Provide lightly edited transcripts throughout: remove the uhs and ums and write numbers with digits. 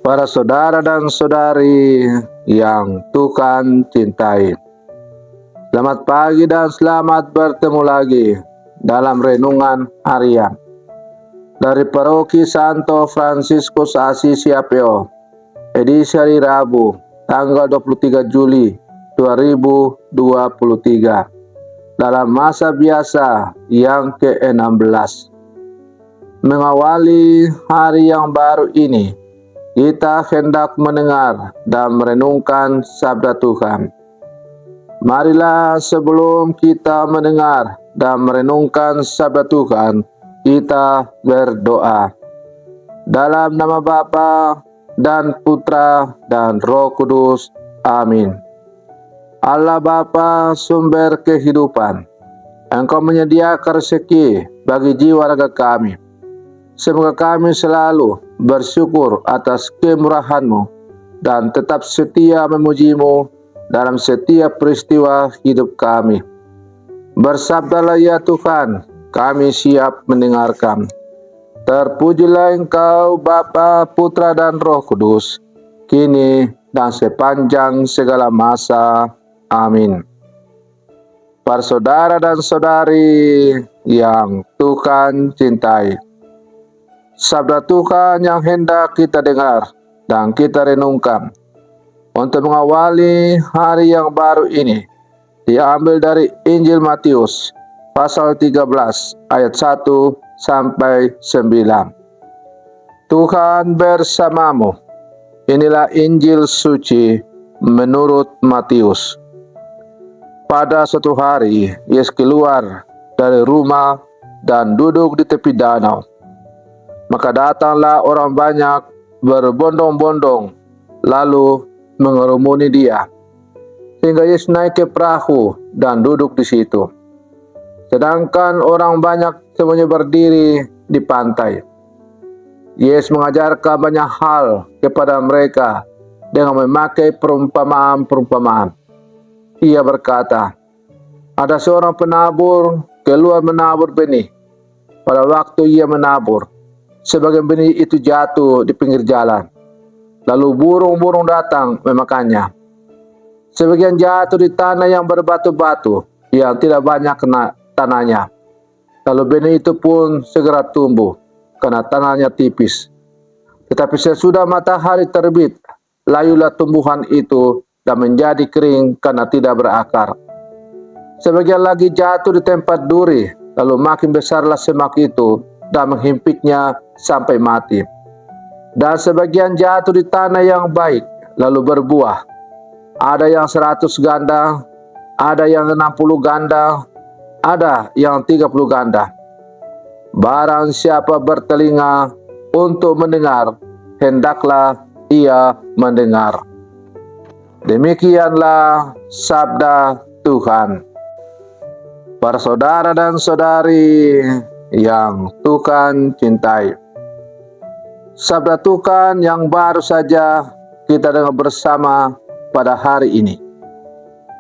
para saudara dan saudari yang Tuhan cintai. Selamat pagi dan selamat bertemu lagi dalam renungan harian dari Paroki Santo Fransiskus Assisi APO, edisi hari Rabu, tanggal 23 Juli 2023, dalam masa biasa yang ke-16. Mengawali hari yang baru ini, kita hendak mendengar dan merenungkan sabda Tuhan. Marilah sebelum kita mendengar dan merenungkan sabda Tuhan, kita berdoa. Dalam nama Bapa dan Putra dan Roh Kudus. Amin. Allah Bapa, sumber kehidupan, Engkau menyediakan rezeki bagi jiwa raga kami. Semoga kami selalu bersyukur atas kemurahan-Mu dan tetap setia memuji-Mu dalam setiap peristiwa hidup kami. Bersabdalah ya Tuhan, kami siap mendengarkan. Terpujilah Engkau Bapa, Putra dan Roh Kudus, kini dan sepanjang segala masa. Amin. Para saudara dan saudari yang Tuhan cintai, sabda Tuhan yang hendak kita dengar dan kita renungkan untuk mengawali hari yang baru ini diambil dari Injil Matius pasal 13 ayat 1 sampai 9. Tuhan bersamamu. Inilah Injil suci menurut Matius. Pada suatu hari, Yesus keluar dari rumah dan duduk di tepi danau. Maka datanglah orang banyak berbondong-bondong, lalu mengerumuni dia, sehingga Yesus naik ke perahu dan duduk di situ. Sedangkan orang banyak semuanya berdiri di pantai. Yesus mengajarkan banyak hal kepada mereka dengan memakai perumpamaan-perumpamaan. Ia berkata, ada seorang penabur keluar menabur benih. Pada waktu ia menabur, sebagian benih itu jatuh di pinggir jalan, lalu burung-burung datang memakannya. Sebagian jatuh di tanah yang berbatu-batu, yang tidak banyak kena tanahnya. Lalu benih itu pun segera tumbuh, karena tanahnya tipis. Tetapi sesudah matahari terbit, layulah tumbuhan itu dan menjadi kering karena tidak berakar. Sebagian lagi jatuh di tempat duri, lalu makin besarlah semak itu dan menghimpitnya sampai mati. Dan sebagian jatuh di tanah yang baik, lalu berbuah. Ada yang 100 ganda, ada yang 60 ganda, ada yang 30 ganda. Barang siapa bertelinga untuk mendengar, hendaklah ia mendengar. Demikianlah sabda Tuhan. Para saudara dan saudari yang Tuhan cintai, sabda Tuhan yang baru saja kita dengar bersama pada hari ini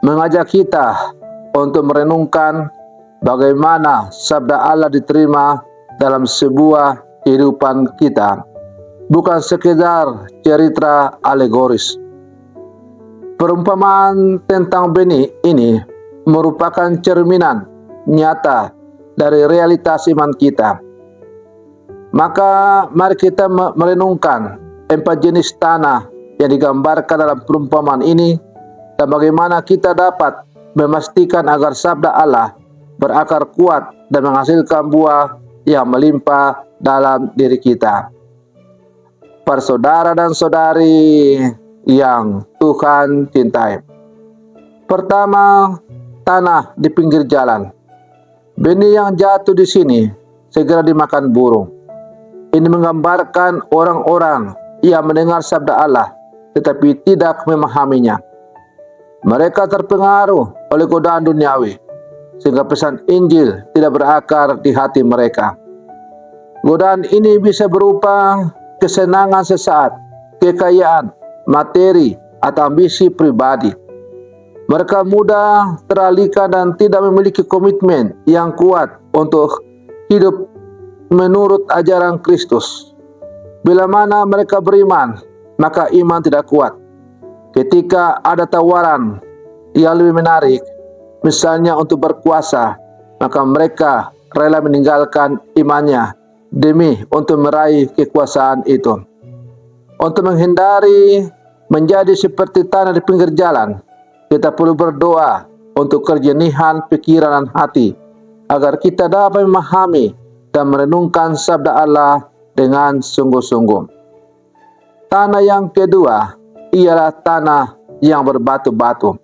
mengajak kita untuk merenungkan bagaimana sabda Allah diterima dalam sebuah kehidupan kita, bukan sekedar cerita alegoris. Perumpamaan tentang benih ini merupakan cerminan nyata dari realitas iman kita. Maka mari kita merenungkan 4 jenis tanah yang digambarkan dalam perumpamaan ini dan bagaimana kita dapat memastikan agar sabda Allah berakar kuat dan menghasilkan buah yang melimpah dalam diri kita. Para saudara dan saudari yang Tuhan cintai. Pertama, tanah di pinggir jalan. Benih yang jatuh di sini segera dimakan burung. Ini menggambarkan orang-orang yang mendengar sabda Allah tetapi tidak memahaminya. Mereka terpengaruh oleh godaan duniawi sehingga pesan Injil tidak berakar di hati mereka. Godaan ini bisa berupa kesenangan sesaat, kekayaan, materi, atau ambisi pribadi. Mereka mudah teralihkan dan tidak memiliki komitmen yang kuat untuk hidup menurut ajaran Kristus. Bila mana mereka beriman maka iman tidak kuat. Ketika ada tawaran yang lebih menarik, misalnya untuk berkuasa, maka mereka rela meninggalkan imannya demi untuk meraih kekuasaan itu. Untuk menghindari menjadi seperti tanah di pinggir jalan, kita perlu berdoa untuk kejernihan pikiran dan hati, agar kita dapat memahami dan merenungkan sabda Allah dengan sungguh-sungguh. Tanah yang kedua ialah tanah yang berbatu-batu.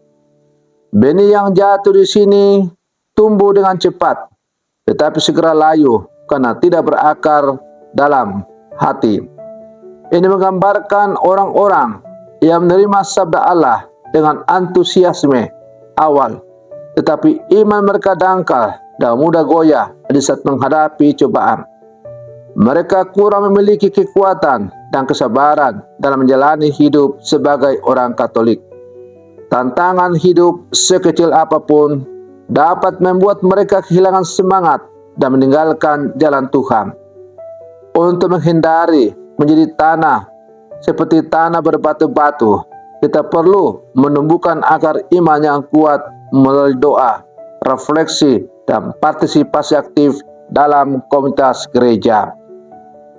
Benih yang jatuh di sini tumbuh dengan cepat, tetapi segera layu karena tidak berakar dalam hati. Ini menggambarkan orang-orang yang menerima sabda Allah dengan antusiasme awal, tetapi iman mereka dangkal dan mudah goyah di saat menghadapi cobaan. Mereka kurang memiliki kekuatan dan kesabaran dalam menjalani hidup sebagai orang Katolik. Tantangan hidup sekecil apapun dapat membuat mereka kehilangan semangat dan meninggalkan jalan Tuhan. Untuk menghindari menjadi tanah seperti tanah berbatu-batu, kita perlu menumbuhkan akar iman yang kuat melalui doa, refleksi, dan partisipasi aktif dalam komunitas gereja.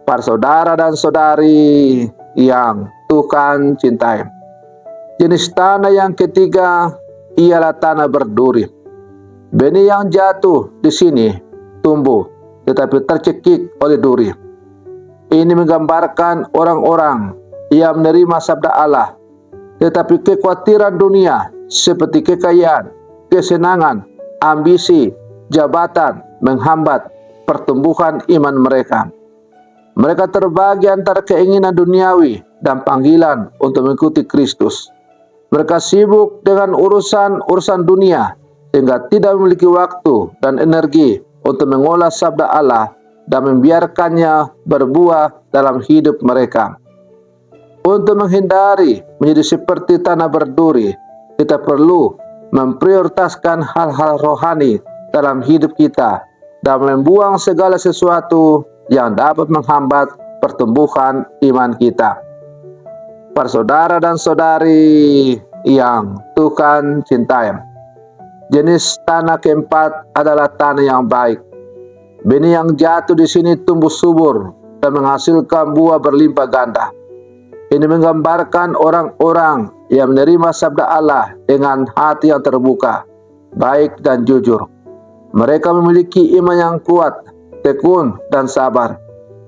Para saudara dan saudari yang Tuhan cintai, jenis tanah yang ketiga ialah tanah berduri. Benih yang jatuh di sini tumbuh, tetapi tercekik oleh duri. Ini menggambarkan orang-orang yang menerima sabda Allah, tetapi kekhawatiran dunia seperti kekayaan, kesenangan, ambisi, jabatan menghambat pertumbuhan iman mereka. Mereka terbagi antara keinginan duniawi dan panggilan untuk mengikuti Kristus. Mereka sibuk dengan urusan dunia sehingga tidak memiliki waktu dan energi untuk mengolah sabda Allah dan membiarkannya berbuah dalam hidup mereka. Untuk menghindari menjadi seperti tanah berduri, kita perlu memprioritaskan hal-hal rohani dalam hidup kita dan membuang segala sesuatu yang dapat menghambat pertumbuhan iman kita. Para saudara dan saudari yang Tuhan cintai, jenis tanah keempat adalah tanah yang baik. Benih yang jatuh di sini tumbuh subur dan menghasilkan buah berlimpah ganda. Ini menggambarkan orang-orang yang menerima sabda Allah dengan hati yang terbuka, baik dan jujur. Mereka memiliki iman yang kuat, tekun, dan sabar.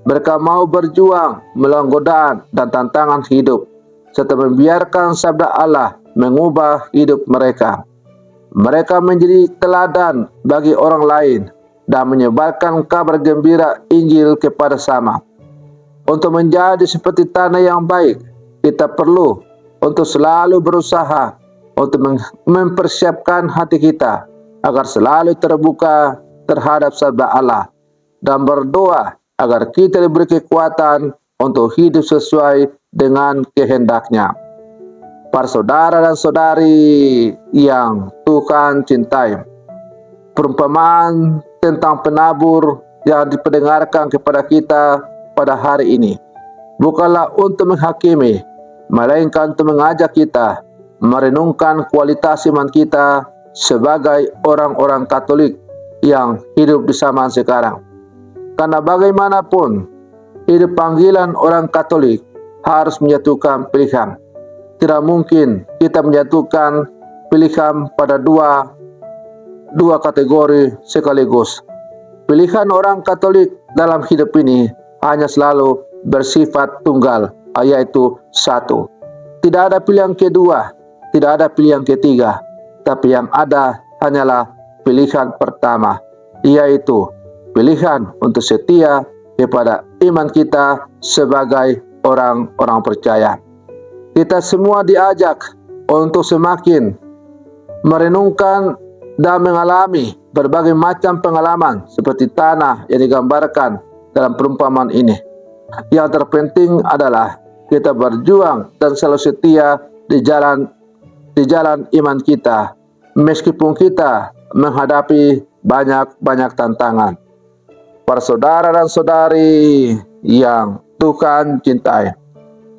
Mereka mau berjuang melawan godaan dan tantangan hidup, serta membiarkan sabda Allah mengubah hidup mereka. Mereka menjadi teladan bagi orang lain dan menyebarkan kabar gembira Injil kepada sama. Untuk menjadi seperti tanah yang baik, kita perlu untuk selalu berusaha untuk mempersiapkan hati kita agar selalu terbuka terhadap sabda Allah dan berdoa agar kita diberi kekuatan untuk hidup sesuai dengan kehendak-Nya. Para saudara dan saudari yang Tuhan cintai, perumpamaan tentang penabur yang diperdengarkan kepada kita pada hari ini bukanlah untuk menghakimi, melainkan untuk mengajak kita merenungkan kualitas iman kita sebagai orang-orang Katolik yang hidup di zaman sekarang. Karena bagaimanapun, hidup panggilan orang Katolik harus menyatukan pilihan. Tidak mungkin kita menyatukan pilihan pada dua kategori sekaligus. Pilihan orang Katolik dalam hidup ini hanya selalu bersifat tunggal, yaitu satu. Tidak ada pilihan kedua, tidak ada pilihan ketiga, tapi yang ada hanyalah pilihan pertama, yaitu pilihan untuk setia kepada iman kita sebagai orang-orang percaya. Kita semua diajak untuk semakin merenungkan dan mengalami berbagai macam pengalaman seperti tanah yang digambarkan dalam perumpamaan ini. Yang terpenting adalah kita berjuang dan selalu setia di jalan iman kita, meskipun kita menghadapi banyak tantangan. Para saudara dan saudari yang Tuhan cintai,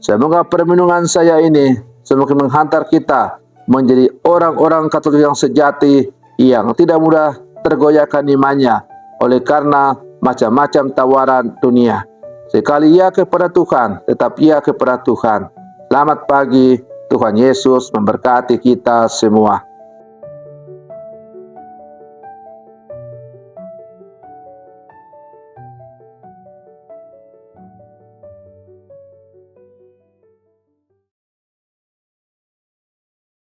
Semoga permenungan saya ini semakin menghantar kita menjadi orang-orang Katolik yang sejati, yang tidak mudah tergoyahkan imannya oleh karena macam-macam tawaran dunia. Sekali ia kepada Tuhan, tetap ia kepada Tuhan. Selamat pagi, Tuhan Yesus memberkati kita semua.